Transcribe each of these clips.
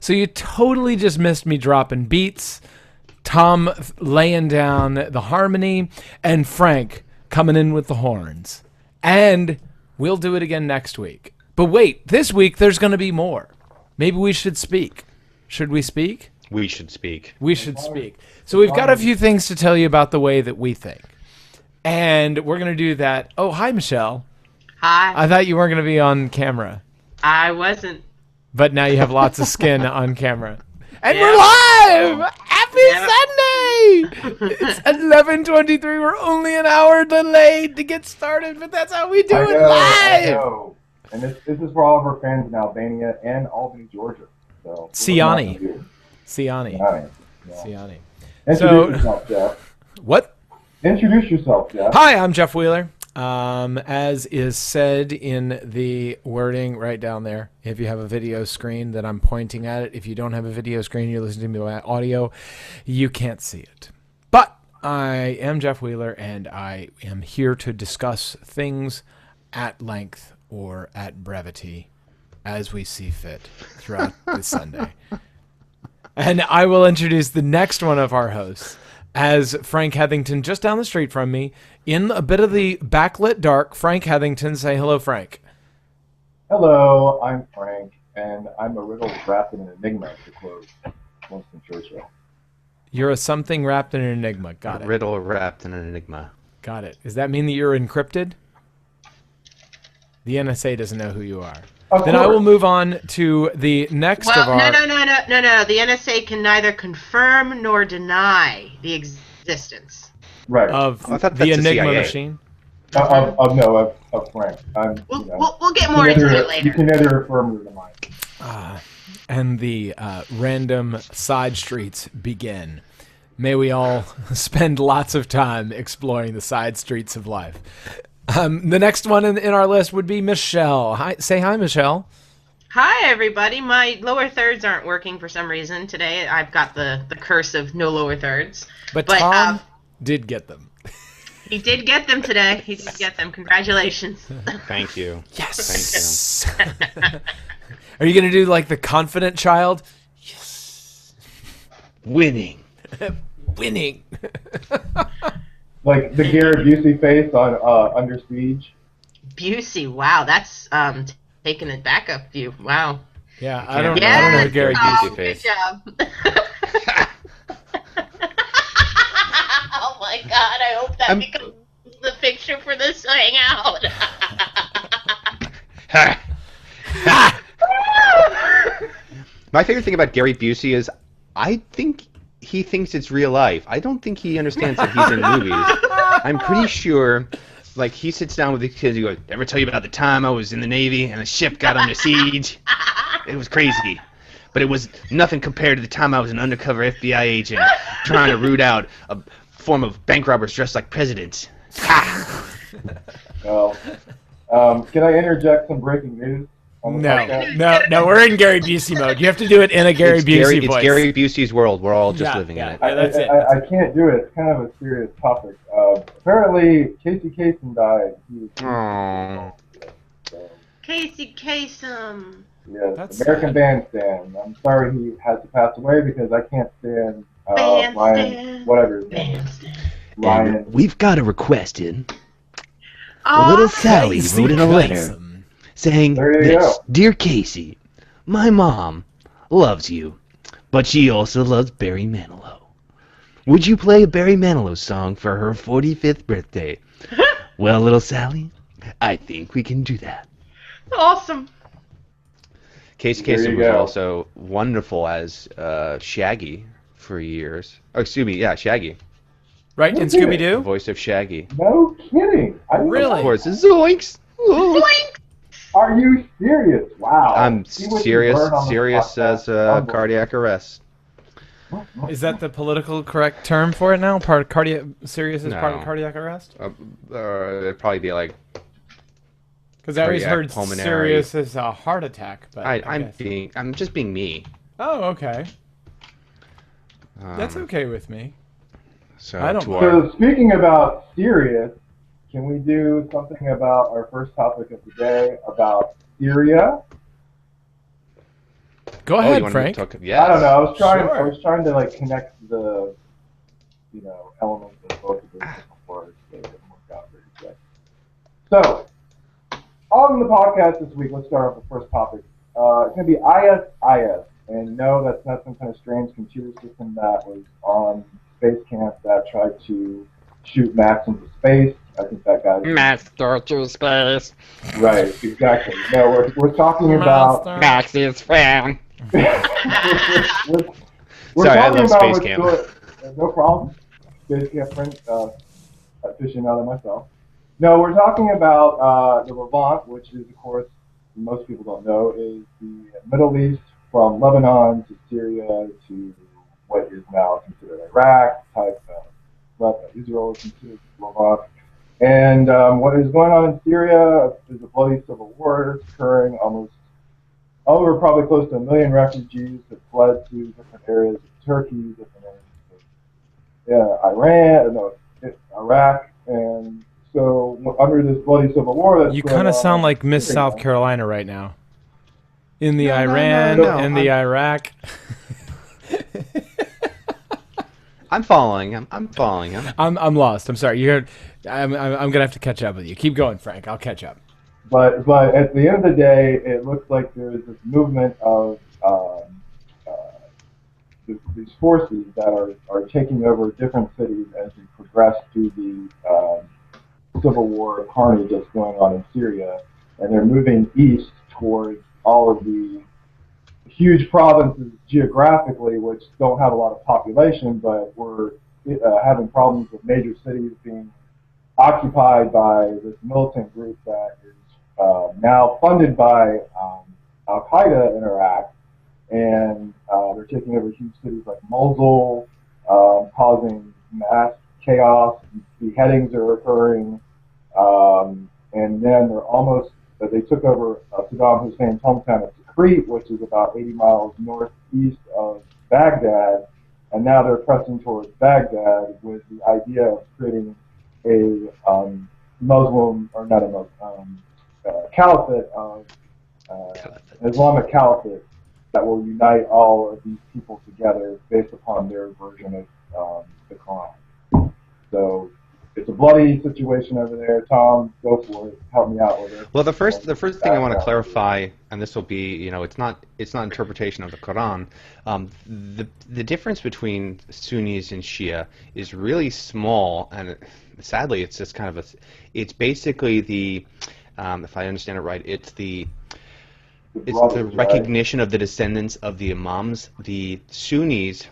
So you totally just missed me dropping beats, Thom laying down the harmony, and Frank coming in with the horns. And we'll do it again next week. But wait, this week there's going to be more. Maybe we should speak. Should we speak? We should speak. We should speak. So we've got a few things to tell you about the way that we think. And we're going to do that. Oh, hi, Michelle. Hi. I thought you weren't going to be on camera. I wasn't. But now you have lots of skin on camera. And Yeah. we're live! Happy Sunday! It's 11:23. We're only an hour delayed to get started, but that's how we do it I live! know. And this is for all of our fans in Albania and Albany, Georgia. So Siani. Siani. Siani. Introduce So- yourself, Jeff. What? Introduce yourself, Jeff. Hi, I'm Jeff Wheeler. As is said in the wording right down there, if you have a video screen that I'm pointing at it, if you don't have a video screen, you're listening to me by audio, you can't see it. But I am Jeff Wheeler, and I am here to discuss things at length or at brevity as we see fit throughout this Sunday. And I will introduce the next one of our hosts as Frank Heathington, just down the street from me, in a bit of the backlit dark. Frank Heathington, say hello, Frank. Hello, I'm Frank, and I'm a riddle wrapped in an enigma, to quote Winston Churchill. You're a something wrapped in an enigma. Got it. Riddle wrapped in an enigma. Got it. Does that mean that you're encrypted? The NSA doesn't know who you are. Then I will move on to the next of our... No. The NSA can neither confirm nor deny the existence Right. of I thought the that's the Enigma CIA. machine. Of Frank. We'll get more into it later. You can neither affirm or deny. And the random side streets begin. May we all spend lots of time exploring the side streets of life. The next one in our list would be Michelle. Hi, say hi, Michelle. Hi, everybody. My lower thirds aren't working for some reason today. I've got the curse of no lower thirds. But Thom did get them. He did get them today. He did get them. Congratulations. Thank you. Yes. Thank you. Are you going to do like the confident child? Yes. Winning. Winning. Like the Gary Busey face on Under Siege. Busey. Wow, that's taking it back up view. Wow. Yeah, I don't Yeah, know who Gary Busey good face. job. Oh my God! I hope that becomes the picture for this hangout. My favorite thing about Gary Busey is I think he thinks it's real life. I don't think he understands that he's in movies. I'm pretty sure, like, he sits down with the kids and goes, "Ever tell you about the time I was in the Navy and the ship got under siege? It was crazy. But it was nothing compared to the time I was an undercover FBI agent trying to root out a form of bank robbers dressed like presidents." Well, can I interject some breaking news? On the podcast? No, we're in Gary Busey mode. You have to do it in a Gary Busey voice. It's Gary Busey's world. We're all just living in it. Yeah, that's it. I can't do it. It's kind of a serious topic. Apparently, Casey Kasem died. He was Casey Kasem. Yes, That's American sad. Bandstand. I'm sorry he had to pass away because I can't stand Ryan, Bandstand. whatever his name is. Bandstand. Ryan. We've got a request in. Oh, Little Sally Casey wrote in a letter Kasem. saying There you this. go. Dear Casey, my mom loves you, but she also loves Barry Manilow. Would you play a Barry Manilow song for her 45th birthday? Well, little Sally, I think we can do that. awesome. Casey There Kasem you was go. also wonderful as Shaggy for years. Oh, excuse me, yeah, Shaggy. Right, in Okay. The Scooby-Doo? voice of Shaggy. No kidding. I didn't Really? know. Of course, Zoinks! Boink. Are you serious? Wow. I'm See what you serious, learn on this serious podcast. as Unbelievable. cardiac arrest. Is that the political correct term for it now? Part cardiac serious is part of No. cardiac arrest? It'd probably be like Because I always Cardiac, heard pulmonary. serious is a heart attack. But I'm guess- just being me. Oh, okay. That's Um, okay with me. So I don't to mind. our, So speaking about serious, can we do something about our first topic of the day about Syria? Go Oh, ahead, you want Frank. to talk? Yes. I don't know. I Sure. was trying to like connect the, elements of both of those different words, so it didn't work out very good. So, on the podcast this week, let's start off with the first topic. It's going to be ISIS, and no, that's not some kind of strange computer system that was on space camp that tried to shoot Max into space. I think that guy. Max, go to space. Right, exactly. No, we're talking about. Max is found. we're Sorry, I talking love about Space what's Camp. no problem. Space Camp friend, aficionado myself. No, we're talking about the Levant, which is, of course, most people don't know, is the Middle East from Lebanon to Syria to what is now considered Iraq, Israel is considered Levant. And what is going on in Syria is a bloody civil war occurring. Over probably close to 1 million refugees have fled to different areas of Turkey, different areas of Iraq, and so under this bloody civil war that's You going kind of on sound in like Miss Syria- South Carolina right now. In the No, Iran, no. in the Iraq. I'm following him. I'm following him. I'm lost. I'm sorry. I'm gonna have to catch up with you. Keep going, Frank. I'll catch up. But at the end of the day, it looks like there is this movement of these forces that are taking over different cities as we progress through the civil war carnage that's going on in Syria, and they're moving east towards all of the huge provinces geographically, which don't have a lot of population, but we're having problems with major cities being occupied by this militant group that is now funded by Al Qaeda in Iraq, and they're taking over huge cities like Mosul, causing mass chaos. Beheadings are occurring, and then they took over Saddam Hussein's hometown of Tikrit, which is about 80 miles northeast of Baghdad, and now they're pressing towards Baghdad with the idea of creating a Muslim, or not a Muslim, caliphate of Islamic caliphate that will unite all of these people together based upon their version of the Quran. So it's a bloody situation over there. Tom, go for it. Help me out with it. Well, the first thing I want to clarify, and this will be, it's not interpretation of the Quran. The difference between Sunnis and Shia is really small, and sadly, it's just kind of it's basically the, if I understand it right, it's the recognition of the descendants of the imams. The Sunnis,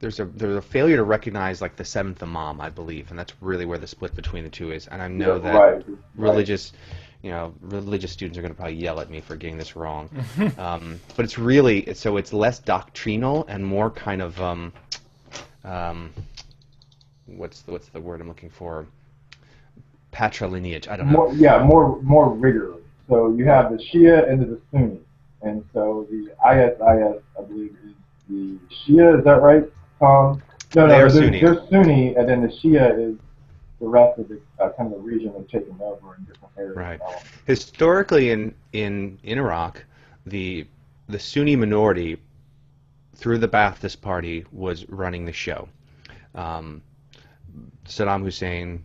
there's a failure to recognize like the seventh imam, I believe, and that's really where the split between the two is. And I know that religious students are going to probably yell at me for getting this wrong, but it's really it's less doctrinal and more kind of what's the word I'm looking for? Patrilineage. I don't know. More rigor. So you have the Shia and the Sunni, and so the ISIS, I believe, is the Shia. Is that right, Tom? No, they're Sunni. They're Sunni, and then the Shia is the rest of the kind of the region that's taken over in different areas. Right. Historically, in Iraq, the Sunni minority through the Ba'athist Party was running the show. Saddam Hussein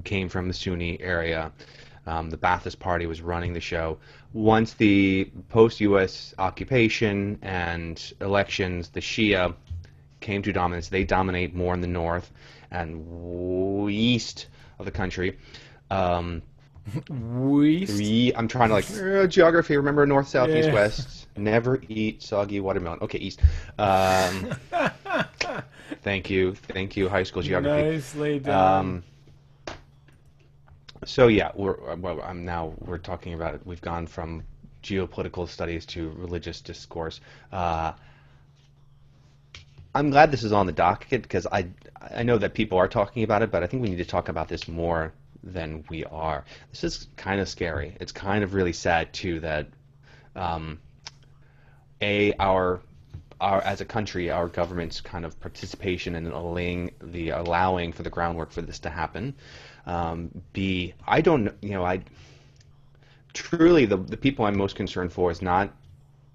came from the Sunni area. The Ba'athist Party was running the show. Once the post-U.S. occupation and elections, the Shia came to dominance. They dominate more in the north and east of the country. I'm trying to geography. Remember north, south, east, west. Never eat soggy watermelon. Okay, east. Thank you, high school geography. Nicely done. So yeah, we're talking about it. We've gone from geopolitical studies to religious discourse. I'm glad this is on the docket because I know that people are talking about it, but I think we need to talk about this more than we are. This is kind of scary. It's kind of really sad too that our as a country, our government's kind of participation in allowing for the groundwork for this to happen. I don't, truly the people I'm most concerned for is not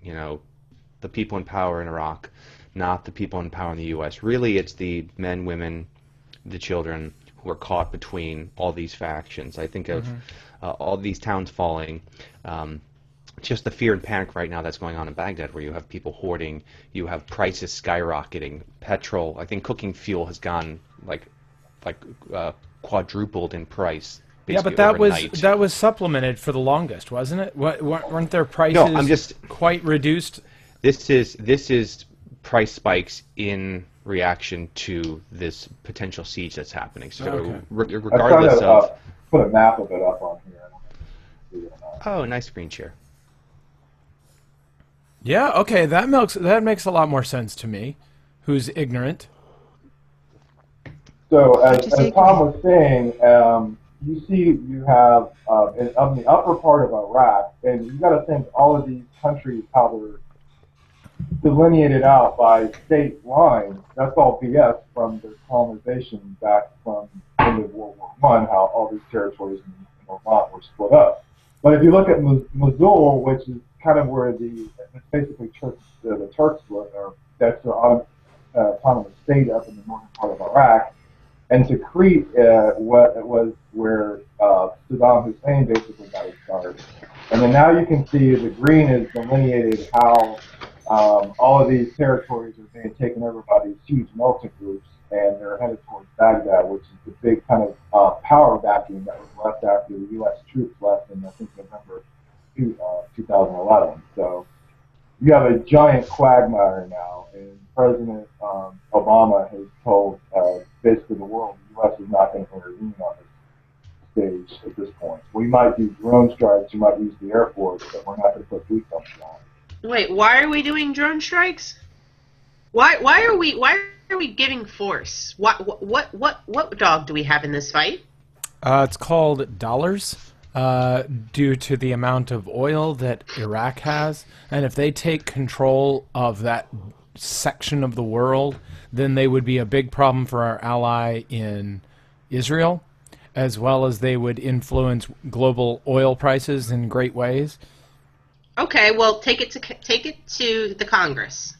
the people in power in Iraq, not the people in power in the U.S. Really, it's the men, women, the children who are caught between all these factions. I think of all these towns falling. Just the fear and panic right now that's going on in Baghdad, where you have people hoarding, you have prices skyrocketing, petrol. I think cooking fuel has gone quadrupled in price. Yeah, but that was supplemented for the longest, wasn't it? Weren't their prices No, I'm just quite reduced? This is price spikes in reaction to this potential siege that's happening. So regardless of put a map of it up on here. I don't know if you can see it or not. Oh, nice screen share. Yeah, okay, that makes a lot more sense to me, who's ignorant. So as Thom was saying, you have on the upper part of Iraq, and you got to think all of these countries, how they're delineated out by state lines. That's all BS from the colonization back from end of World War I, how all these territories in Levant were split up. But if you look at Mosul, which is kind of where it's basically the Turks live, or that's their autonomous state up in the northern part of Iraq, and Tikrit was where Saddam Hussein basically got his start. And then now you can see the green is delineated how all of these territories are being taken over by these huge militant groups, and they're headed towards Baghdad, which is the big kind of power vacuum that was left after the U.S. troops left in, I think, November 2011. So you have a giant quagmire now, and President Obama has told basically the world the U.S. is not going to intervene on this stage at this point. We might do drone strikes, we might use the Air Force, but we're not going to put boots on the ground. Wait, why are we doing drone strikes? Why are we giving force? What dog do we have in this fight? It's called dollars, due to the amount of oil that Iraq has, and if they take control of that section of the world, then they would be a big problem for our ally in Israel, as well as they would influence global oil prices in great ways. Okay, well, take it to the Congress.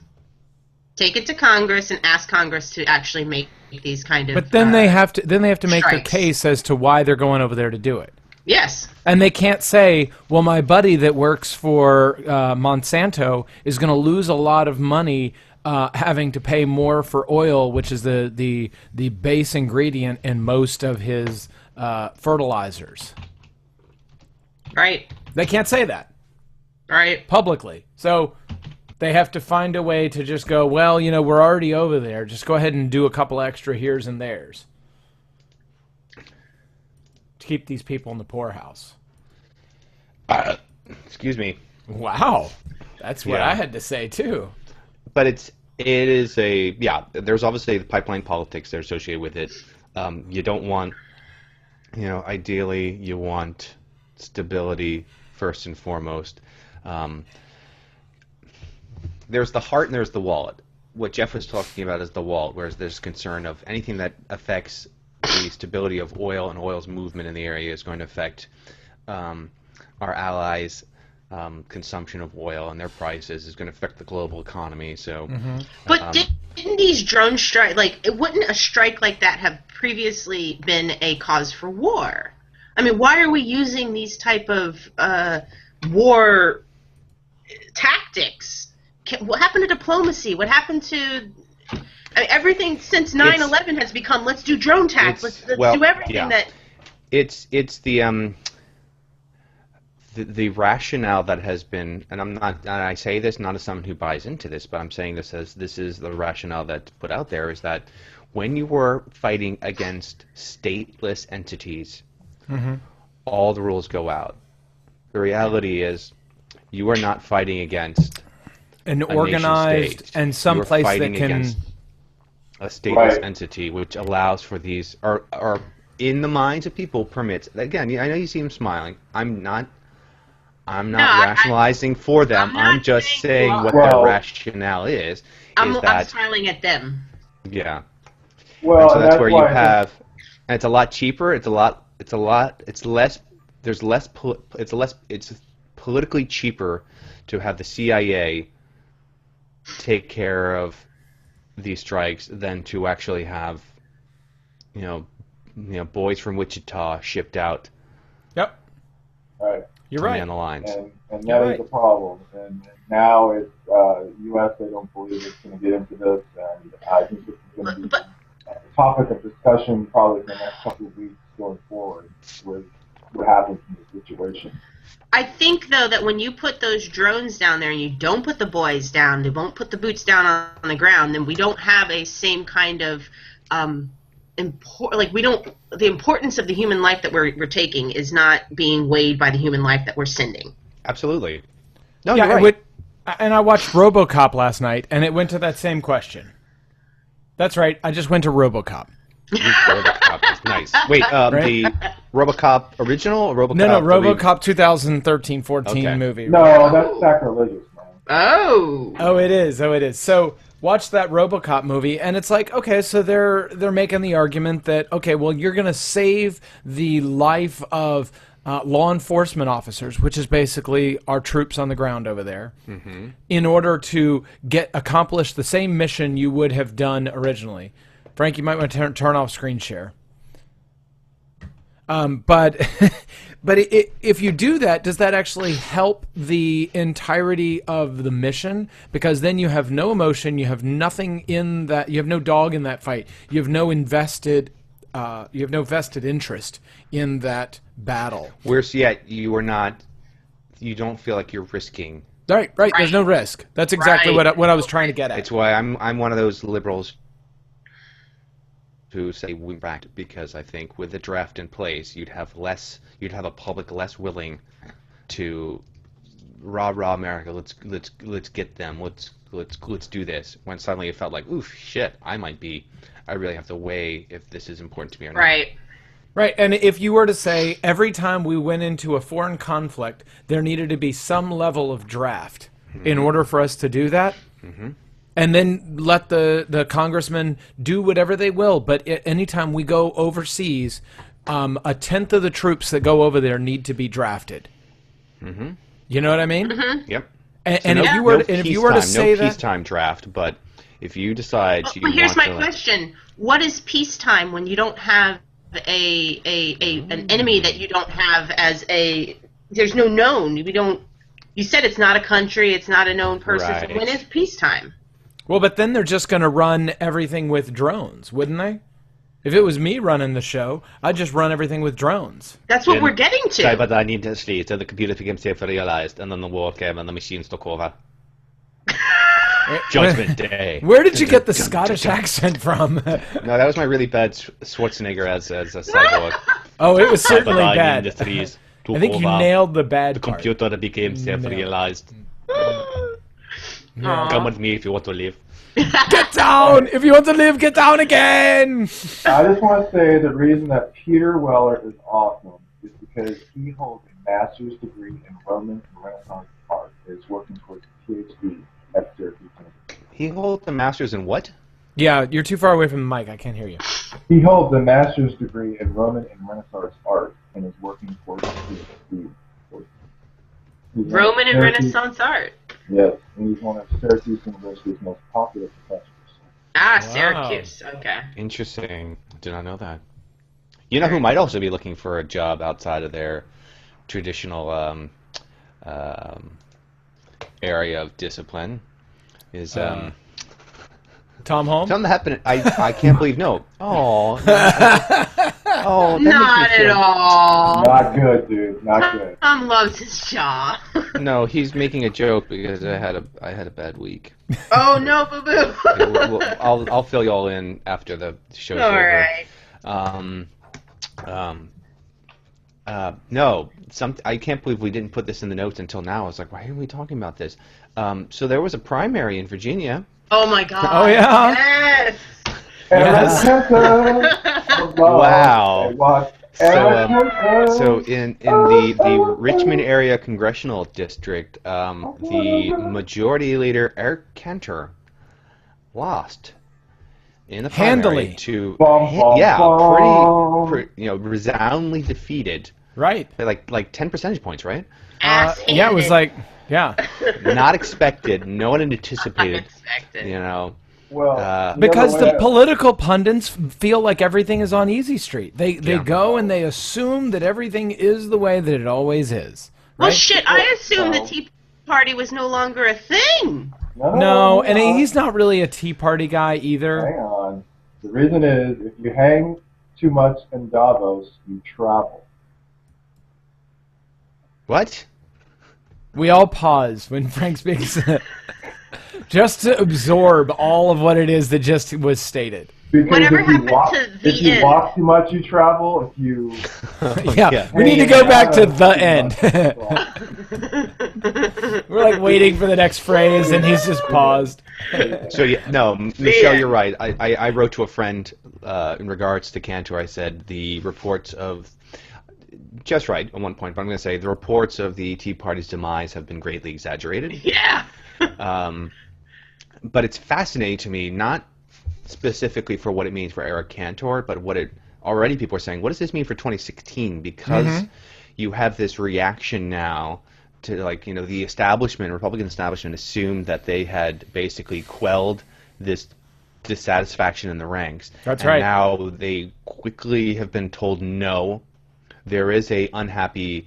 Take it to Congress and ask Congress to actually make these kind of. But then they have to make their strikes. case as to why they're going over there to do it. Yes. And they can't say, well, my buddy that works for Monsanto is going to lose a lot of money having to pay more for oil, which is the base ingredient in most of his fertilizers. Right. They can't say that. Right. Publicly. So they have to find a way to just go, well, we're already over there. Just go ahead and do a couple extra here's and there's. To keep these people in the poorhouse. Excuse me. Wow. That's what I had to say, too. But it is there's obviously the pipeline politics that are associated with it. You don't want, ideally you want stability first and foremost. There's the heart and there's the wallet. What Jeff was talking about is the wallet, whereas there's concern of anything that affects the stability of oil and oil's movement in the area is going to affect our allies' consumption of oil and their prices is going to affect the global economy. So, but didn't these drone strike wouldn't a strike like that have previously been a cause for war? I mean, why are we using these type of war tactics? What happened to diplomacy? What happened to everything since 9/11 has become let's do drone attacks. Let's do everything that. It's the rationale that has been, and I say this not as someone who buys into this, but I'm saying this as this is the rationale that's put out there, is that when you were fighting against stateless entities, all the rules go out. The reality is you are not fighting against an organized and someplace that can a stateless entity, which allows for these or in the minds of people permits. Again, I know you see him smiling. I'm not rationalizing for them. I'm just saying what their rationale is. I'm smiling at them. Yeah. Well, and so that's where you have, and it's a lot cheaper. It's less politically cheaper to have the CIA take care of these strikes than to actually have, boys from Wichita shipped out. Yep. Right. You're to right. man the lines. And that is a problem. And now it's U.S. They don't believe it's going to get into this, and I think this is going to be a topic of discussion probably for the next couple of weeks going forward with what happens in this situation. I think, though, that when you put those drones down there and you don't put the boys down, they won't put the boots down on the ground, then we don't have a same kind of the importance of the human life that we're taking is not being weighed by the human life that we're sending. Absolutely. No, Yeah, you're right. and I watched RoboCop last night, and it went to that same question. That's right. I just went to RoboCop. RoboCop. That's nice. Wait, Right? the RoboCop original or RoboCop? No, the RoboCop 2013-14 Okay. movie. No, that's sacrilegious, man. Oh. Oh, it is. So watch that RoboCop movie, and it's like, okay, so they're making the argument that, okay, well, you're going to save the life of law enforcement officers, which is basically our troops on the ground over there, in order to accomplish the same mission you would have done originally. Frank, you might want to turn off screen share. But if you do that, does that actually help the entirety of the mission? Because then you have no emotion, you have nothing in that, you have no dog in that fight, you have no vested interest in that battle. Whereas yet you don't feel like you're risking. Right. There's no risk. That's exactly Right. what I was trying to get at. It's why I'm one of those liberals who say we back, because I think with the draft in place, you'd have a public less willing to rah America. Let's get them. Let's do this. When suddenly it felt like, oof, shit, I really have to weigh if this is important to me or not. Right, and if you were to say every time we went into a foreign conflict, there needed to be some level of draft in order for us to do that, and then let the congressmen do whatever they will, but anytime we go overseas, a tenth of the troops that go over there need to be drafted. You know what I mean? Yep. And if you were to say no peacetime draft, but if you decide Well, here's my question: what is peacetime when you don't have an enemy that you don't have as there's no known. You said it's not a country, it's not a known person. Right. So when is peacetime? Well, but then they're just going to run everything with drones, wouldn't they? If it was me running the show, I'd just run everything with drones. That's what we're getting to. Cyberdyne intensely till the computer became self-realized, and then the war came and the machines took over. Judgment Day. Where did you get the Scottish accent from? No, that was my really bad Schwarzenegger as a cyborg. Oh, it was certainly Cyberdyne bad. Industries took I think you over. nailed the bad The part. computer that became self-realized. Aw. Come with me if you want to live. Get down! If you want to live, get down again! I just want to say the reason that Peter Weller is awesome is because he holds a master's degree in Roman and Renaissance art and is working towards a PhD at Syracuse University. He holds a master's in what? Yeah, you're too far away from the mic. I can't hear you. He holds a master's degree in Roman and Renaissance art and is working towards a PhD. He's Roman and Syracuse- Renaissance art. Yes, and he's one of Syracuse University's most popular professors. Ah, Wow. Syracuse. Okay. Interesting. Did not know that. You know who might also be looking for a job outside of their traditional area of discipline is Tom Holm? something that happened. I can't believe no. Oh. Oh, that Not makes me at feel- all. Not good, dude. Not good. Tom loves his job. No, he's making a joke because I had a bad week. Oh no, boo boo. Yeah, I'll fill you all in after the show's All over. right. No, I can't believe we didn't put this in the notes until now. I was like, why are we talking about this? So there was a primary in Virginia. Oh my God. Oh, yeah? Yes. Yes. Wow. So in the Richmond area congressional district, the majority leader Eric Cantor lost in the primary Handily. to Bum, pretty resoundingly defeated. Right. Like 10 percentage points, right? Yeah, it was like, yeah. Not expected. No one anticipated. Unexpected. You know. Well, Because other the way- political pundits feel like everything is on easy street. They Yeah. go and they assume that everything is the way that it always is. Well, Right? shit, I assumed the Well- Tea Party was no longer a thing. No, and hang on. he's not really a Tea Party guy either. Hang on. The reason is if you hang too much in Davos, you travel. What? We all pause when Frank speaks, just to absorb all of what it is that just was stated. Because Whatever if you happened walk, to the if you end? walk too much, you travel. If you Yeah, we hang need to in go back to Davos the too end. much, you travel. We're like waiting for the next phrase, and he's just paused. So no, Michelle, you're right. I wrote to a friend in regards to Cantor. I said the reports of, just right at one point, but I'm going to say the reports of the Tea Party's demise have been greatly exaggerated. Yeah. But it's fascinating to me, not specifically for what it means for Eric Cantor, but what it already people are saying. What does this mean for 2016? Because you have this reaction now to, like, you know, the establishment, Republican establishment, assumed that they had basically quelled this dissatisfaction in the ranks. That's and right. Now they quickly have been told no. There is a unhappy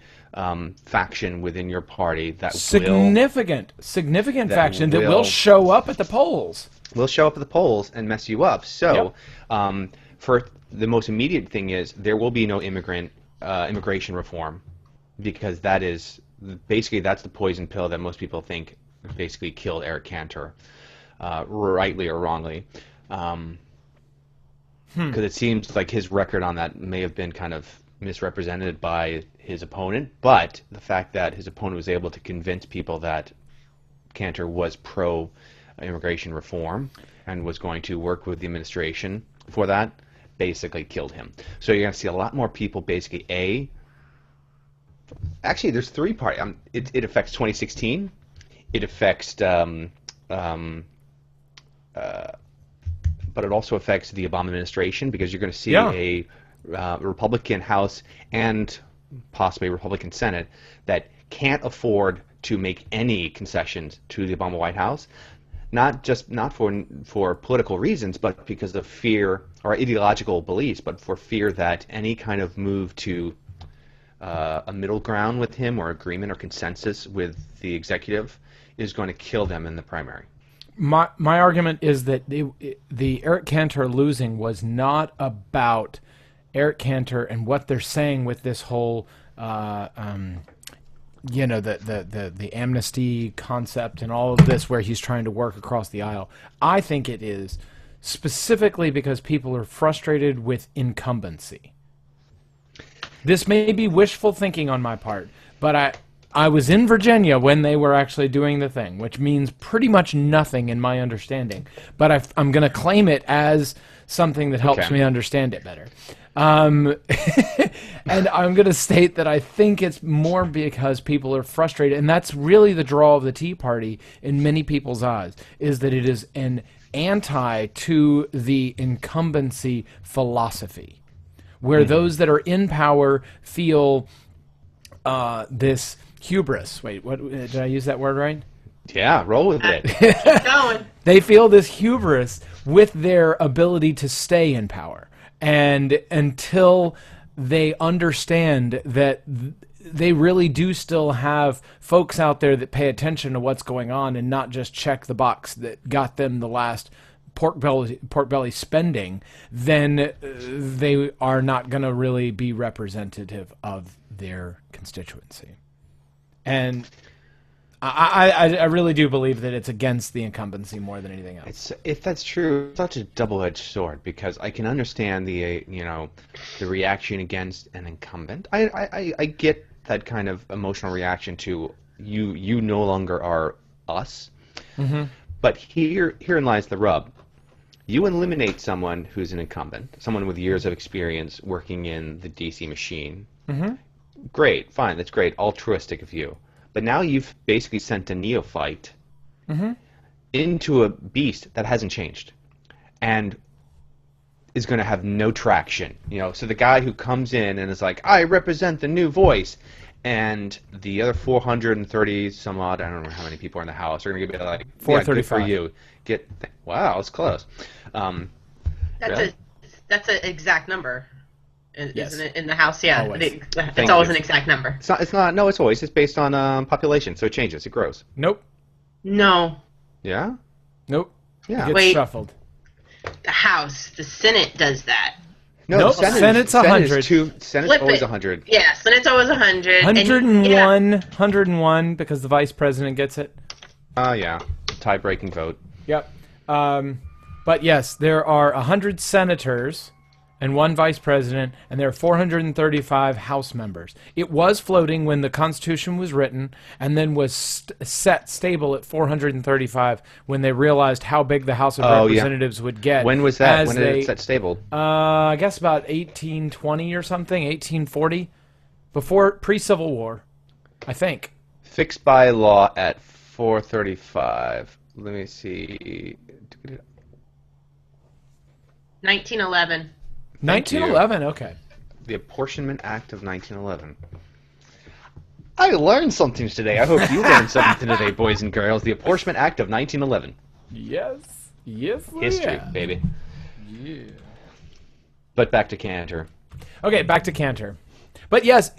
faction within your party that Significant that faction that will will- show up at the polls. will show up at the polls and mess you up. So, for the most immediate thing is there will be no immigration reform, because that is basically that's the poison pill that most people think basically killed Eric Cantor, rightly or wrongly. Because it seems like his record on that may have been kind of misrepresented by his opponent, but the fact that his opponent was able to convince people that Cantor was pro-immigration reform and was going to work with the administration for that basically killed him. So you're going to see a lot more people basically, actually there's three parts. It affects 2016, it affects but it also affects the Obama administration, because you're going to see a Republican House and possibly a Republican Senate that can't afford to make any concessions to the Obama White House, not for political reasons, but because of fear or ideological beliefs, but for fear that any kind of move to a middle ground with him or agreement or consensus with the executive is going to kill them in the primary. My argument is that the Eric Cantor losing was not about Eric Cantor and what they're saying with this whole, the amnesty concept and all of this, where he's trying to work across the aisle. I think it is specifically because people are frustrated with incumbency. This may be wishful thinking on my part, but I was in Virginia when they were actually doing the thing, which means pretty much nothing in my understanding. But I'm going to claim it as something that helps me understand it better. And I'm going to state that I think it's more because people are frustrated, and that's really the draw of the Tea Party in many people's eyes, is that it is an anti to the incumbency philosophy, where those that are in power feel this hubris. Wait, what did I use that word right? Yeah, roll with it. Keep going. They feel this hubris with their ability to stay in power. And until they understand that they really do still have folks out there that pay attention to what's going on and not just check the box that got them the last pork belly spending, then they are not going to really be representative of their constituency. And I really do believe that it's against the incumbency more than anything else. If that's true, it's such a double-edged sword, because I can understand the reaction against an incumbent. I get that kind of emotional reaction to you no longer are us. Mm-hmm. But herein lies the rub. You eliminate someone who's an incumbent, someone with years of experience working in the DC machine. Mm-hmm. Great, fine, that's great, altruistic of you. But now you've basically sent a neophyte into a beast that hasn't changed and is going to have no traction. So the guy who comes in and is like, I represent the new voice, and the other 430 some odd, I don't know how many people are in the House, are going to be like, 435. good for you. Wow, it's close. Really? That's an exact number, Yes. isn't it? In the House, yeah. Always. It's always an exact number. It's not. No, it's always. It's based on population, so it changes. It grows. Nope. No, Yeah. Nope. Yeah. It gets Wait. shuffled. the House, the Senate does that. No, Nope, Senate's 100. Senate's Flip always it. 100. Yeah, Senate's always 100. 101 because the vice president gets it. Yeah. Tie-breaking vote. Yep. But yes, there are 100 senators and 1 vice president, and there are 435 House members. It was floating when the Constitution was written, and then was set stable at 435 when they realized how big the House of Representatives would get. When was that? When did it set stable? I guess about 1820 or something, 1840, before pre-Civil War, I think. Fixed by law at 435. Let me see. 1911. 1911, okay. The Apportionment Act of 1911. I learned something today. I hope you learned something today, boys and girls. The Apportionment Act of 1911. Yes. Yes, History, yeah. baby. Yeah. But back to Cantor. Okay, back to Cantor. But yes,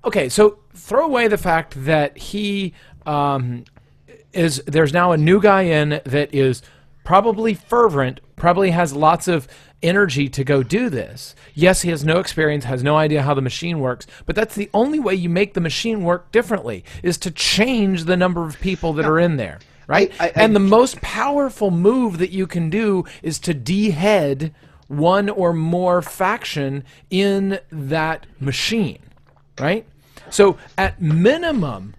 okay, so throw away the fact that he there's now a new guy in that is probably fervent, probably has lots of energy to go do this. Yes, he has no experience, has no idea how the machine works, but that's the only way you make the machine work differently, is to change the number of people that are in there, right? And the most powerful move that you can do is to de-head one or more faction in that machine, right? So at minimum,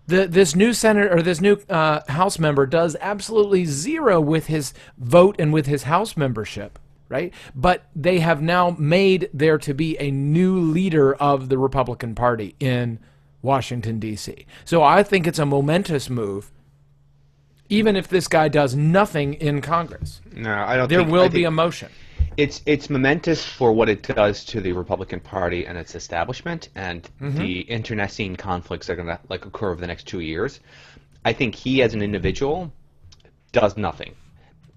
this new senator or this new House member does absolutely zero with his vote and with his House membership, right? But they have now made there to be a new leader of the Republican Party in Washington, D.C. So I think it's a momentous move, even if this guy does nothing in Congress. No, I don't There think... will be a motion. It's momentous for what it does to the Republican Party and its establishment and the internecine conflicts that are going to occur over the next 2 years. I think he, as an individual, does nothing.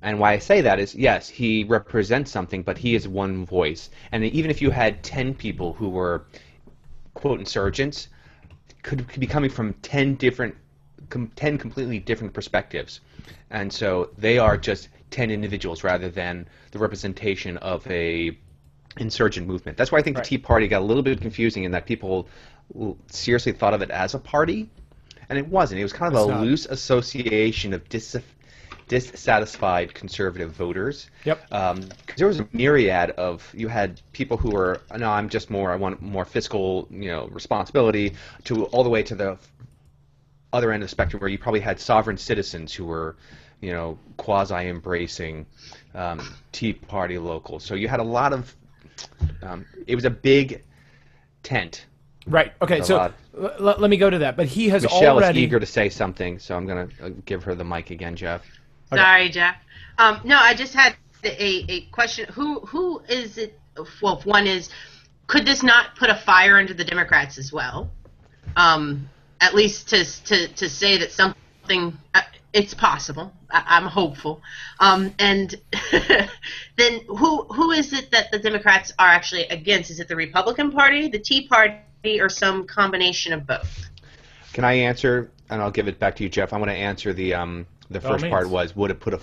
And why I say that is, yes, he represents something, but he is one voice. And even if you had 10 people who were, quote, insurgents, could be coming from 10 completely different perspectives. And so they are just 10 individuals rather than the representation of a insurgent movement. That's why I think the Tea Party got a little bit confusing in that people seriously thought of it as a party, and it wasn't. It was kind of a loose association of dissatisfied conservative voters. Yep. Because there was a myriad of, you had people who were, no, I want more fiscal, responsibility, to all the way to the other end of the spectrum where you probably had sovereign citizens who were, quasi-embracing Tea Party locals. So you had a lot of, it was a big tent. Right. Okay, so let me go to that. But he has Michelle already... is eager to say something, so I'm going to give her the mic again, Jeff. Okay. Sorry, Jeff. No, I just had a question. Who is it? Well, one is, could this not put a fire under the Democrats as well? At least to say that something... it's possible. I'm hopeful. And then who is it that the Democrats are actually against? Is it the Republican Party, the Tea Party, or some combination of both? Can I answer, and I'll give it back to you, Jeff. I want to answer the first part was, would it put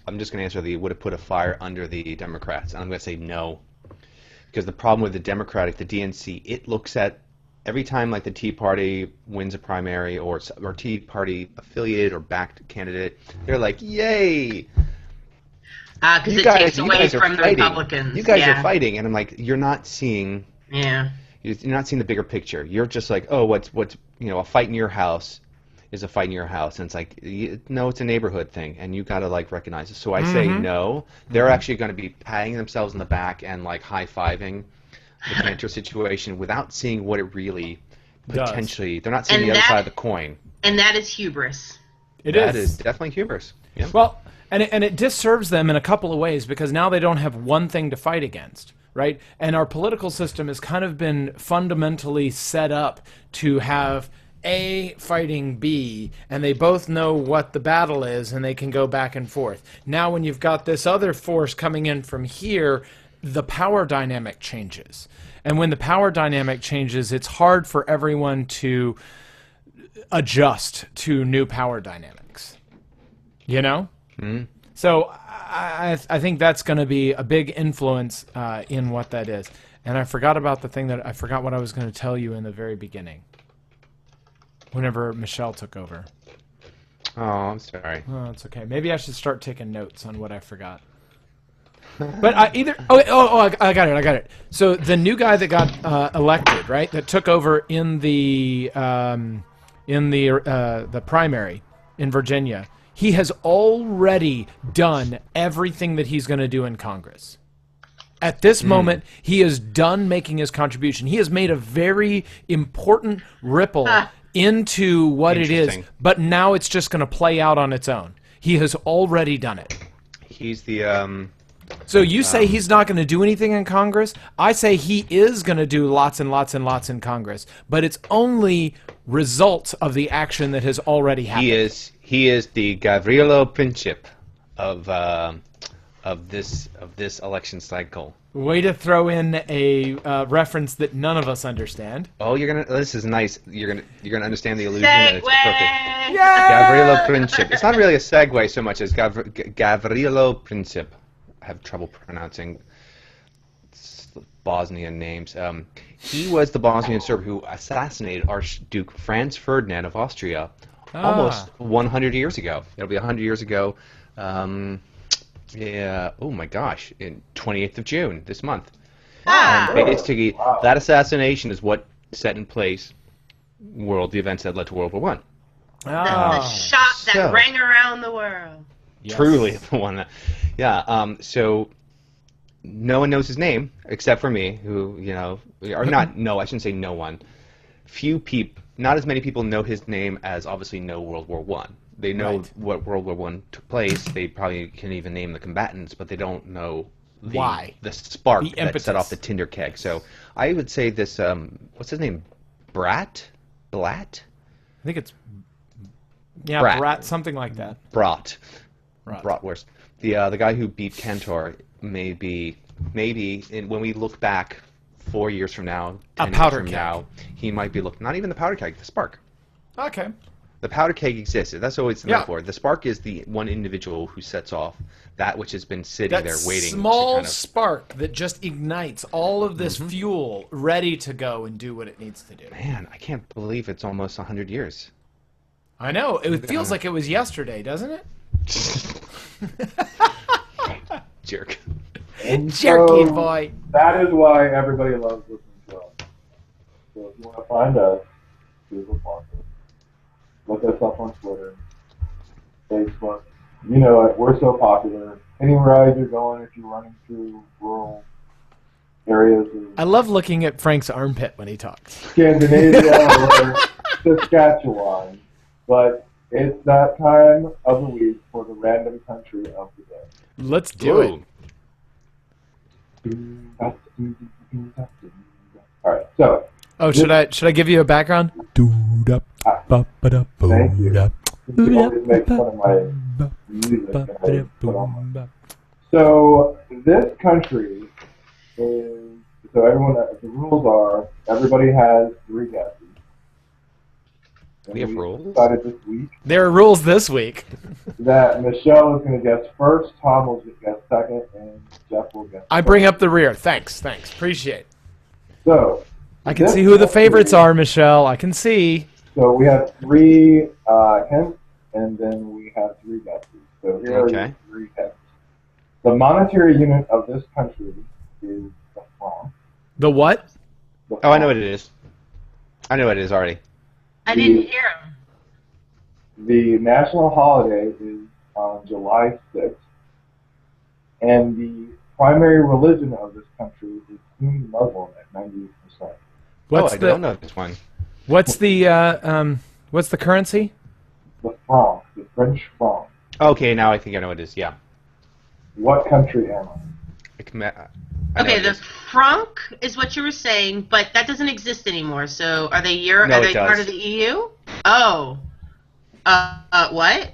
I'm just going to answer would it put a fire under the Democrats? And I'm going to say no. Because the problem with the Democratic, the DNC, it looks at every time the Tea Party wins a primary or Tea Party affiliated or backed candidate, they're like, yay! Because it takes away from the Republicans. You guys are fighting, and I'm like, you're not seeing. Yeah. You're not seeing the bigger picture. You're just like, oh, what's a fight in your house is a fight in your house, and it's like, no, it's a neighborhood thing, and you got to recognize it. So I say no. They're actually going to be patting themselves in the back and high-fiving the Cantor situation without seeing what it really potentially. They're not seeing the other side of the coin. And that is hubris. That is definitely hubris. Yeah. Well, and it disserves them in a couple of ways, because now they don't have one thing to fight against. right? And our political system has kind of been fundamentally set up to have A fighting B, and they both know what the battle is, and they can go back and forth. Now when you've got this other force coming in from here, the power dynamic changes. And when the power dynamic changes, it's hard for everyone to adjust to new power dynamics. You know? Mm-hmm. So I think that's going to be a big influence in what that is. And I forgot about the thing I forgot what I was going to tell you in the very beginning. Whenever Michelle took over. Oh, I'm sorry. Oh, it's okay. Maybe I should start taking notes on what I forgot. But I got it. So the new guy that got elected, right? That took over in the primary in Virginia. He has already done everything that he's going to do in Congress. At this moment, he is done making his contribution. He has made a very important ripple into what it is, but now it's just going to play out on its own. He has already done it. He's the... So you say he's not going to do anything in Congress? I say he is going to do lots and lots and lots in Congress, but it's only results of the action that has already happened. He is the Gavrilo Princip of this election cycle. Way to throw in a reference that none of us understand. Oh, this is nice. You're gonna understand the illusion that it's perfect. Yeah. Gavrilo Princip. It's not really a segue so much as Gavrilo Princip. I have trouble pronouncing Bosnian names. He was the Bosnian Serb who assassinated Archduke Franz Ferdinand of Austria almost 100 years ago. It'll be 100 years ago. Yeah. Oh my gosh! In 28th of June this month. Basically, that assassination is what set in place the events that led to World War One. The shot that rang around the world. Yes. Truly the one that, so no one knows his name except for me, who, I shouldn't say no one. Not as many people know his name as obviously know World War One. They know what World War One took place. They probably can even name the combatants, but they don't know the spark that set off the tinder keg. So I would say this, what's his name? Blatt? I think it's, Brat, something like that. Bratwurst. The guy who beat Cantor may be, when we look back 4 years from now, 10 years from now, he might be not even the powder keg, the spark. Okay. The powder keg existed. That's always the metaphor. The spark is the one individual who sets off that which has been sitting there waiting. Small spark that just ignites all of this fuel ready to go and do what it needs to do. Man, I can't believe it's almost 100 years. I know. It feels like it was yesterday, doesn't it? Jerk. Jerky boy. That is why everybody loves listening to us. So if you want to find us, Google Podcast. Look us up on Twitter, Facebook. You know it. We're so popular. Any ride you're going, if you're running through rural areas. I love looking at Frank's armpit when he talks. Scandinavia or Saskatchewan. But it's that time of the week for the random country of the day. Let's do it. All right, so. Oh, should I give you a background? Thank you. You always make fun of my music and I put on my... So this country is, the rules are, everybody has 3 guesses. We have rules? Decided this week. There are rules this week. That Michelle is going to guess first, Thom will guess second, and Jeff will guess I bring up the rear. Thanks. Appreciate it. So, I can see who the favorites are, Michelle. I can see. So we have 3 hints, and then we have 3 guesses. So here are the 3 hints. The monetary unit of this country is the franc. The what? Oh, I know what it is. I know what it is already. I didn't hear him. The national holiday is on July 6th, and the primary religion of this country is Sunni Muslim at 98%. I don't know this one. What's the currency? The franc, the French franc. Okay, now I think I know what it is. Yeah. What country am I know Okay, it the is. franc is what you were saying, but that doesn't exist anymore. So are they Euro? No, Are it they does. part of the EU? Oh. What?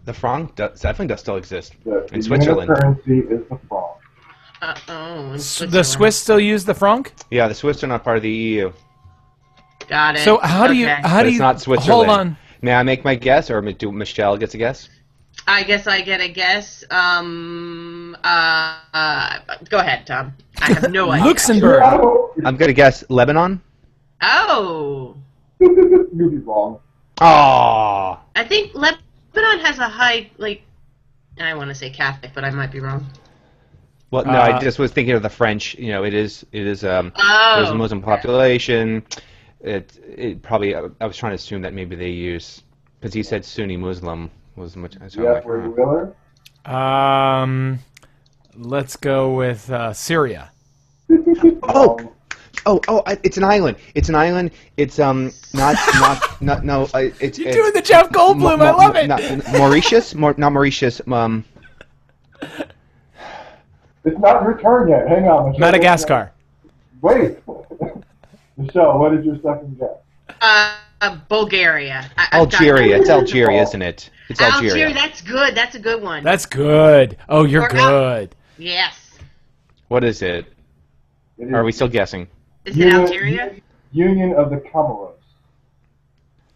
The franc definitely does still exist The in unit of Switzerland. currency is the franc. The Swiss still use the franc? Yeah, the Swiss are not part of the EU. Got it. So how do you Okay. how But do it's you not Switzerland. hold on? May I make my guess, or do Michelle gets a guess? I guess I get a guess. Go ahead, Tom. I have no idea. Luxembourg. I'm gonna guess Lebanon. Oh. You'd be wrong. Oh, I think Lebanon has a high, I want to say Catholic, but I might be wrong. well, no, I just was thinking of the French. You know, there's a Muslim population. It probably. I was trying to assume that maybe they use, because he said Sunni Muslim was much. So Yes, we're Wheeler. Let's go with Syria. It's an island. It's an island. It's no. It's You're doing the Jeff Goldblum. I love it. Not Mauritius. Not Mauritius. It's not your turn yet. Hang on, Michelle. Madagascar. Wait. Michelle, what is your second guess? Bulgaria. Algeria. It's Algeria, isn't it? It's Algeria. That's good. That's a good one. That's good. Oh, you're Or good. Yes. What is it? It is Are we still guessing? Is it Algeria? Union of the Comoros.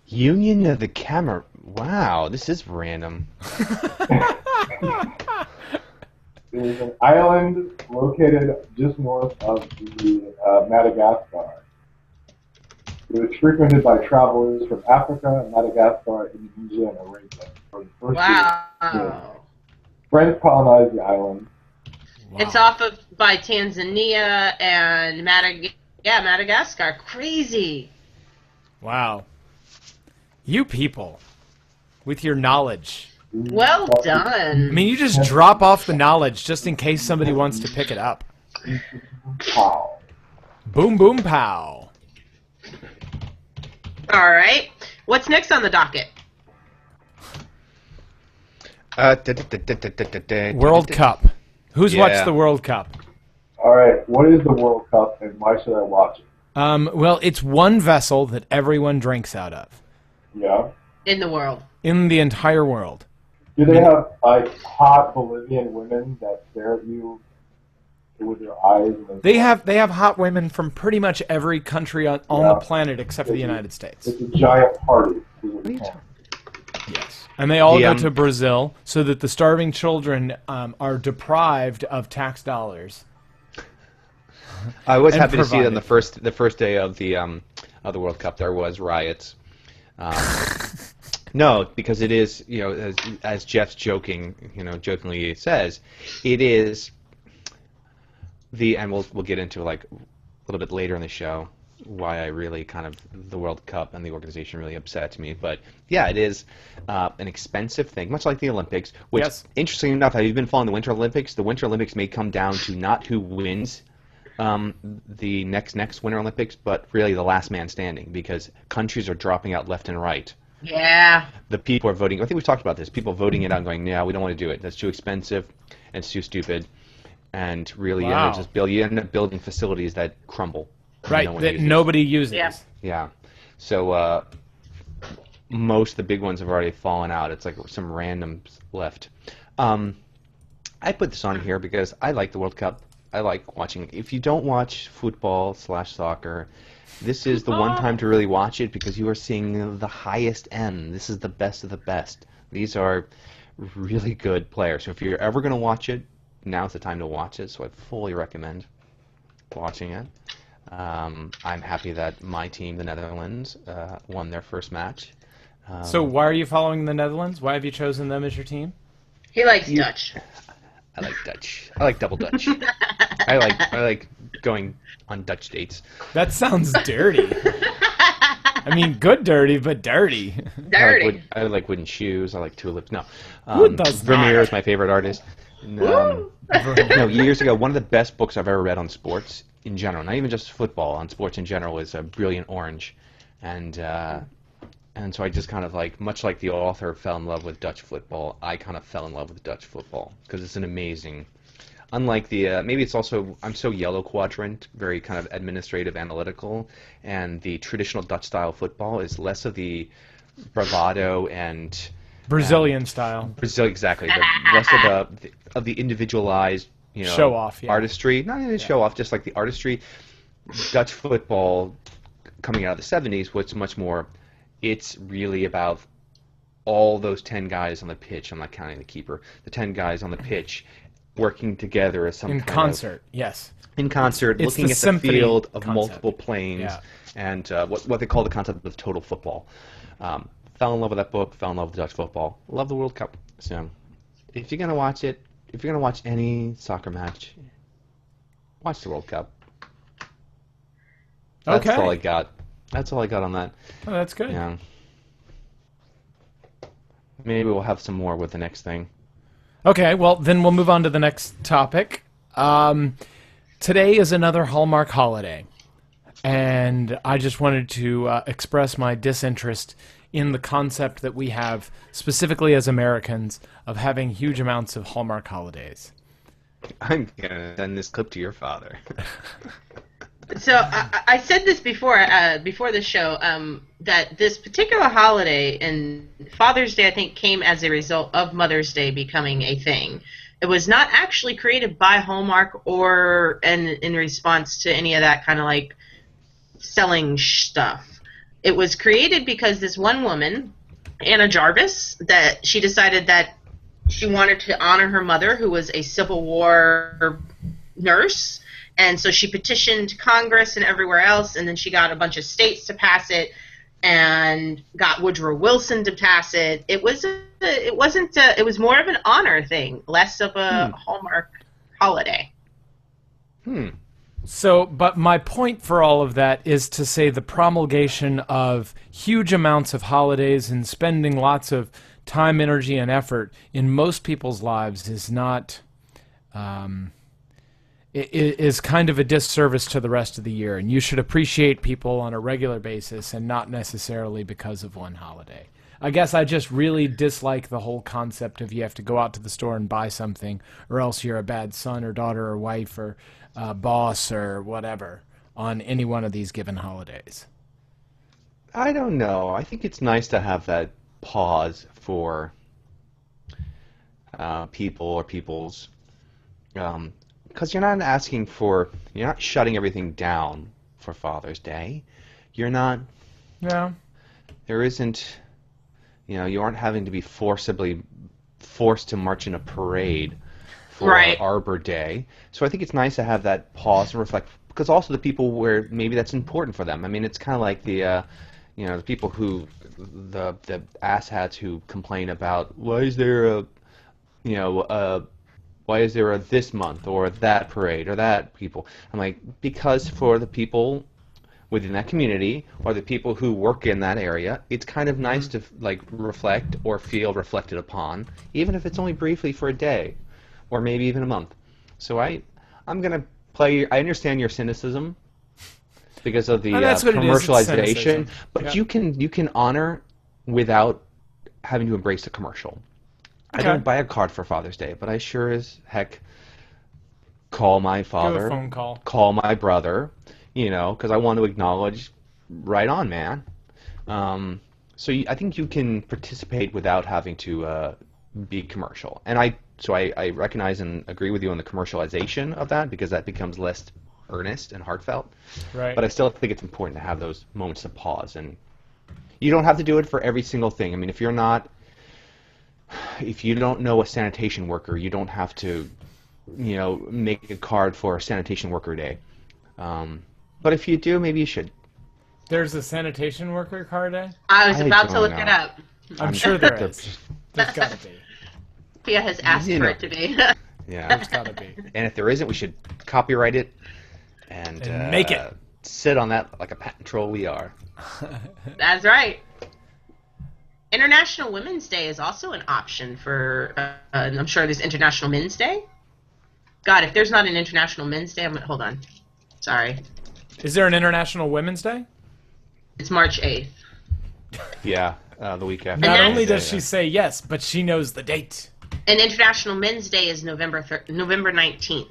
Union of the Camera. Wow, this is random. It is an island located just north of the Madagascar. It was frequented by travelers from Africa, Madagascar, Indonesia, and Arabia. For the first Wow. years. French colonized the island. Wow. It's off of by Tanzania and Madagascar. Crazy. Wow. You people, with your knowledge. Well I done. mean, you just drop off the knowledge just in case somebody wants to pick it up. Wow. Boom, boom, pow. All right. What's next on the docket? World Cup. Who's watched the World Cup? All right, what is the World Cup and why should I watch it? Well, it's one vessel that everyone drinks out of Yeah. In the world. in the entire world. Do they have like hot Bolivian women that stare at you with their eyes? And They have hot women from pretty much every country on the planet except for the United States. It's a giant party. Is what it's called. Yes. And they all go to Brazil so that the starving children are deprived of tax dollars. I was And happy to see that on provided. the first day of the World Cup there was riots. No, because it is, you know, as Jeff's jokingly says, it is and we'll get into like a little bit later in the show why I really the World Cup and the organization really upsets me. But yeah, it is an expensive thing, much like the Olympics. Which, interestingly enough, have you been following the Winter Olympics? The Winter Olympics may come down to not who wins the next Winter Olympics, but really the last man standing, because countries are dropping out left and right. Yeah. The people are voting. I think we've talked about this. People voting it out and going, "Yeah, we don't want to do it. That's too expensive, and it's too stupid." And really, you end up building facilities that crumble. Right, that nobody uses. Yeah. Yeah. So most of the big ones have already fallen out. It's like some randoms left. I put this on here because I like the World Cup. I like watching. If you don't watch football/soccer, this is the one time to really watch it, because you are seeing the highest end. This is the best of the best. These are really good players. So if you're ever going to watch it, now's the time to watch it. So I fully recommend watching it. I'm happy that my team, the Netherlands, won their first match. So why are you following the Netherlands? Why have you chosen them as your team? He likes Dutch. I like Dutch. I like double Dutch. I like going on Dutch dates. That sounds dirty. I mean, good dirty, but dirty. Dirty. I like wooden shoes. I like tulips. No. Who does Vermeer that? is my favorite artist. No, years ago, one of the best books I've ever read on sports in general, not even just football, on sports in general, is Brilliant Orange. And so I just kind of much like the author fell in love with Dutch football, I kind of fell in love with Dutch football, because it's an amazing unlike the maybe it's also I'm so yellow quadrant, very kind of administrative, analytical, and the traditional Dutch style football is less of the bravado and Brazilian style. Brazil, exactly. Less of the individualized, show off, yeah. artistry. Not even show off, just like the artistry. Dutch football coming out of the 70s was much more. It's really about all those 10 guys on the pitch. I'm not counting the keeper. The 10 guys on the pitch working together as some in kind concert. Yes. In concert, It's looking the at the symphony field of concept. multiple planes, Yeah. and what they call the concept of total football. Fell in love with that book, fell in love with Dutch football, love the World Cup. So, if you're going to watch it, if you're going to watch any soccer match, watch the World Cup. That's Okay. all I got. That's all I got on that. Oh, that's good. Yeah. Maybe we'll have some more with the next thing. Okay, well, then we'll move on to the next topic. Today is another Hallmark holiday, and I just wanted to express my disinterest in the concept that we have, specifically as Americans, of having huge amounts of Hallmark holidays. I'm going to send this clip to your father. So I said this before the show, that this particular holiday and Father's Day, I think, came as a result of Mother's Day becoming a thing. It was not actually created by Hallmark or in response to any of that kind of like selling stuff. It was created because this one woman, Anna Jarvis, that she decided that she wanted to honor her mother, who was a Civil War nurse. And so she petitioned Congress and everywhere else, and then she got a bunch of states to pass it, and got Woodrow Wilson to pass it. It was more of an honor thing, less of a Hallmark holiday. So, but my point for all of that is to say the promulgation of huge amounts of holidays and spending lots of time, energy, and effort in most people's lives is not... It is kind of a disservice to the rest of the year, and you should appreciate people on a regular basis and not necessarily because of one holiday. I guess I just really dislike the whole concept of you have to go out to the store and buy something, or else you're a bad son or daughter or wife or boss or whatever on any one of these given holidays. I don't know. I think it's nice to have that pause for people or people's... Because you're not shutting everything down for Father's Day. You're not... Yeah. There isn't... you aren't having to be forced to march in a parade for Arbor Day. So I think it's nice to have that pause and reflect, because also the people where maybe that's important for them. I mean, it's kind of like the people who, the asshats who complain about, why is there a this month or that parade or that people? I'm like, because for the people within that community or the people who work in that area, it's kind of nice to like reflect or feel reflected upon, even if it's only briefly for a day or maybe even a month. So I'm gonna play. I understand your cynicism because of the commercialization, but you can honor without having to embrace the commercial. Okay. I don't buy a card for Father's Day, but I sure as heck call my father, do a phone call my brother, because I want to acknowledge, right on, man. I think you can participate without having to be commercial. And I recognize and agree with you on the commercialization of that, because that becomes less earnest and heartfelt. Right. But I still think it's important to have those moments of pause. And you don't have to do it for every single thing. I mean, if you don't know a sanitation worker, you don't have to, make a card for a sanitation worker day. But if you do, maybe you should. There's a sanitation worker card day? I was about to look it up. I'm sure there is. There's got to be. Pia has asked for it to be. Yeah. There's got to be. And if there isn't, we should copyright it and make it. Sit on that like a patent troll we are. That's right. International Women's Day is also an option for, and I'm sure there's International Men's Day. God, if there's not an International Men's Day, hold on. Sorry. Is there an International Women's Day? It's March 8th. Yeah, the week after. Not only does she say yes, but she knows the date. And International Men's Day is November 19th.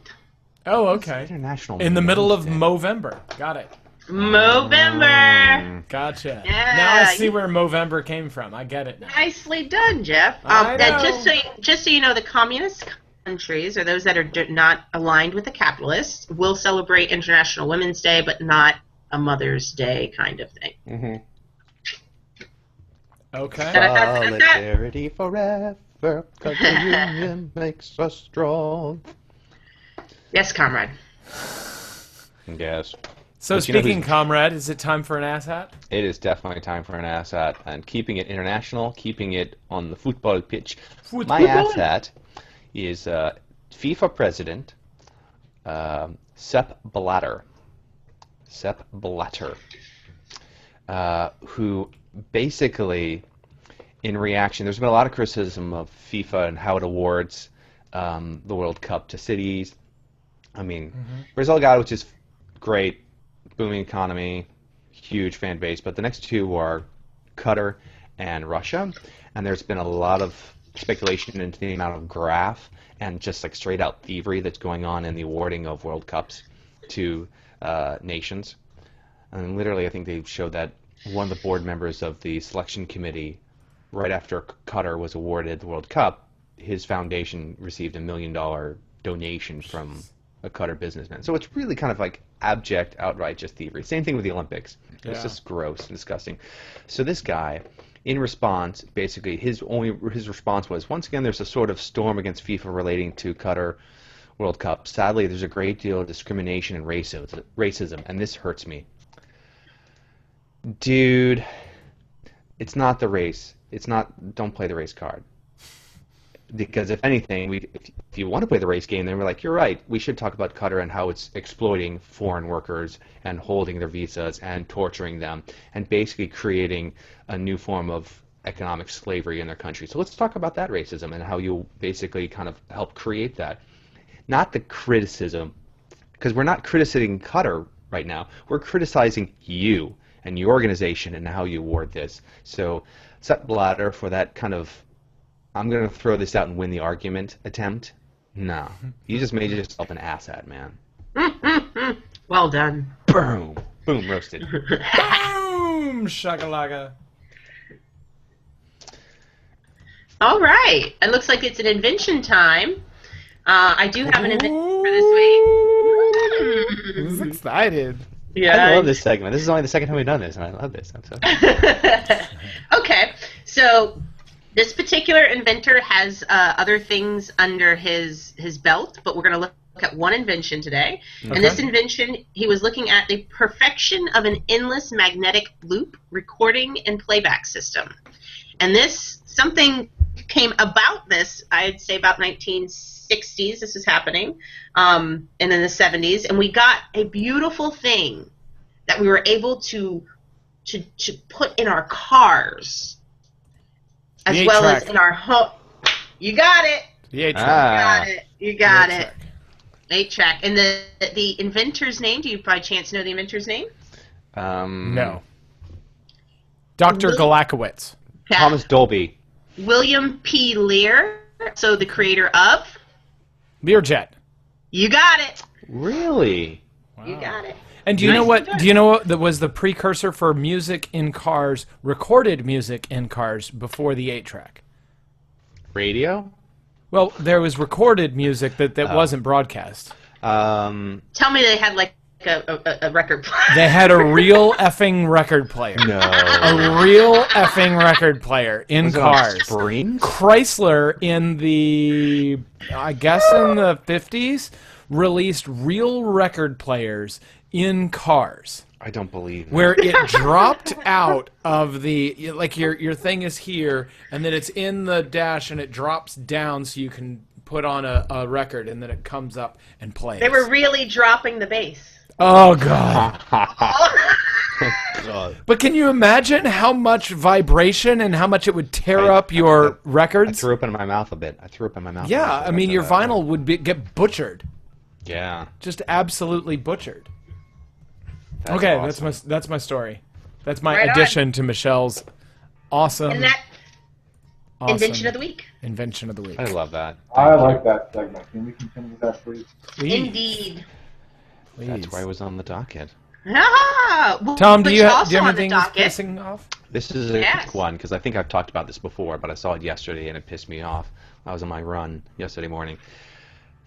Oh, okay. International In the middle of Men's Day. Movember. Got it. Movember. Gotcha. Yeah. Now I see where Movember came from. I get it now. Nicely done, Jeff. I And know. just so you know, the communist countries, or those that are not aligned with the capitalists, will celebrate International Women's Day, but not a Mother's Day kind of thing. Mhm. Okay. Solidarity forever, 'cause the union makes us strong. Yes, comrade. Yes. So But you know speaking, who's- comrade, is it time for an asshat? It is definitely time for an asshat, and keeping it international, keeping it on the football pitch. My asshat is FIFA president Sepp Blatter. Sepp Blatter, who basically, in reaction, there's been a lot of criticism of FIFA and how it awards the World Cup to cities. I mean, Brazil got it, which is great, booming economy, huge fan base, but the next two are Qatar and Russia, and there's been a lot of speculation into the amount of graft and just like straight out thievery that's going on in the awarding of World Cups to nations. And literally, I think they showed that one of the board members of the selection committee, right after Qatar was awarded the World Cup, his foundation received $1 million donation from a Qatar businessman. So it's really kind of like abject, outright just thievery. Same thing with the Olympics. It's just gross and disgusting. So this guy, in response, basically his response was, once again, there's a sort of storm against FIFA relating to Qatar World Cup. Sadly, there's a great deal of discrimination and racism, and this hurts me. Dude, it's not the race. It's not. Don't play the race card. Because if anything, if you want to play the race game, then we're like, you're right. We should talk about Qatar and how it's exploiting foreign workers and holding their visas and torturing them and basically creating a new form of economic slavery in their country. So let's talk about that racism and how you basically kind of help create that. Not the criticism, because we're not criticizing Qatar right now. We're criticizing you and your organization and how you award this. So Sepp Blatter, for that kind of, I'm going to throw this out and win the argument attempt. No. You just made yourself an asshat, man. Well done. Boom. Boom, roasted. Boom! Shakalaka. All right. It looks like it's an invention time. I do have an invention for this week. Who's excited? Yeah. I love this segment. This is only the second time we've done this, and I love this. I'm so Okay, so this particular inventor has other things under his belt, but we're going to look at one invention today. Okay. And this invention, he was looking at the perfection of an endless magnetic loop recording and playback system. And something came about this, I'd say about 1960s, this was happening, and in the 70s, and we got a beautiful thing that we were able to put in our cars, as The well 8-track. as in our home. You got it. The 8-track. You got The it. 8-track. And the inventor's name, do you by chance know the inventor's name? No. Dr. Will- Galakowitz. Thomas Dolby. William P. Lear, so the creator of. Learjet. You got it. Really? You got it. And do you know Nicely what? done. Do you know what that was the precursor for music in cars, recorded music in cars before the 8-track? Radio? Well, there was recorded music that wasn't broadcast. Tell me they had like a record player. They had a real effing record player. No. A real effing record player in Was it on cars. springs? Chrysler in the 50s released real record players in cars I don't believe that. where it dropped out of the, like your thing is here and then it's in the dash and it drops down so you can put on a record and then it comes up and plays. They were really dropping the bass. Oh god. God. But can you imagine how much vibration and how much it would tear up your I records? threw up in my mouth a bit. Yeah, I mean your vinyl would get butchered. Yeah. Just absolutely butchered. That's Okay, awesome. that's my story. That's my Right on. addition to Michelle's awesome. And that Awesome. Invention of the week. Invention of the week. I love that. I Thank you. like that segment. Can we continue that, please? Please. Indeed. Please. That's why I was on the docket. Ah, well, Tom, do which you is have also on the anything docket. pissing off? This is a Yes. quick one because I think I've talked about this before, but I saw it yesterday and it pissed me off. I was on my run yesterday morning.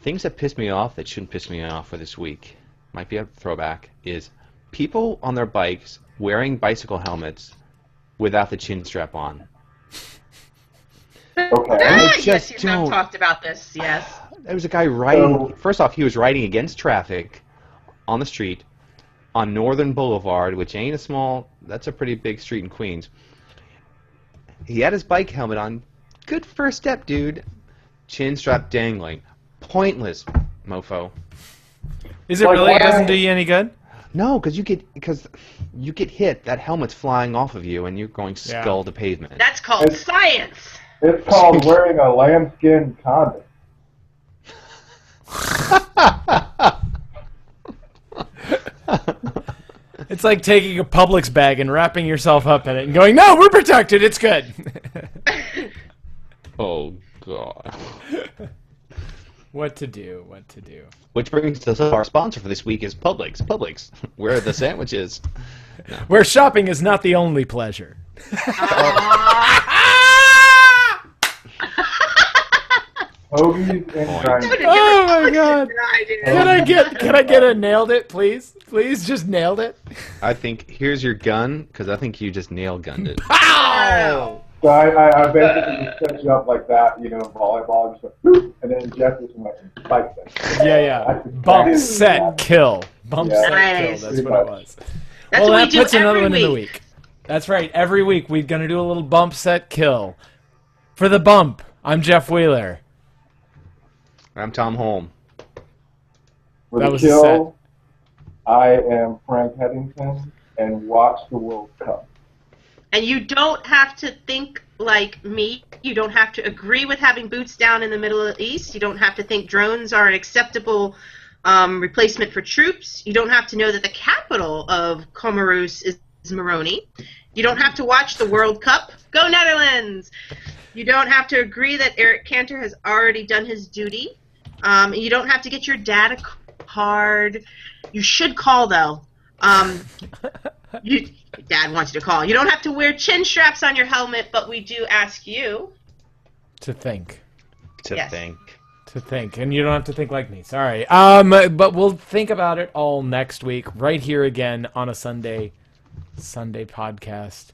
Things that piss me off that shouldn't piss me off for this week, might be a throwback, is people on their bikes wearing bicycle helmets without the chin strap on. Okay. Yes, just you have don't- talked about this. Yes. There was a guy riding. So- First off, he was riding against traffic on the street on Northern Boulevard, which ain't a small. That's a pretty big street in Queens. He had his bike helmet on. Good first step, dude. Chin strap dangling. Pointless, mofo. Is it Like, really? It why- doesn't do you any good? No, because you get hit. That helmet's flying off of you, and you're going Yeah. skull to pavement. That's called It's- science. It's called wearing a lambskin condom. It's like taking a Publix bag and wrapping yourself up in it and going, "No, we're protected. It's good." Oh God. What to do? What to do? Which brings us to our sponsor for this week is Publix. Publix, where are the sandwiches? Where shopping is not the only pleasure. Hoagies and grinders. Oh my God! I do. Can I get a nailed it, please? Please, just nailed it. I think here's your gun because I think you just nail gunned it. Ow! So I basically just set you up like that, you know, volleyball, just like, boop, and then Jeff just went and spiked it. Yeah. Bump, set, kill. Bump, Yeah. set, Nice. kill. That's what it was. That's Well, what that we do puts another every one in the week. That's right. Every week we're going to do a little bump, set, kill. For the bump, I'm Jeff Wheeler. I'm Tom Holm. For That the was a kill, I am Frank Headington, and watch the World Cup. And you don't have to think like me. You don't have to agree with having boots down in the Middle East. You don't have to think drones are an acceptable replacement for troops. You don't have to know that the capital of Comoros is Moroni. You don't have to watch the World Cup. Go Netherlands! You don't have to agree that Eric Cantor has already done his duty. You don't have to get your dad a card. You should call, though. Dad wants you to call. You don't have to wear chin straps on your helmet, but we do ask you. To think. To Yes. think. To think. And you don't have to think like me. Sorry. But we'll think about it all next week, right here again on a Sunday podcast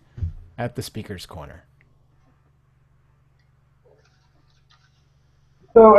at the Speaker's Corner. So,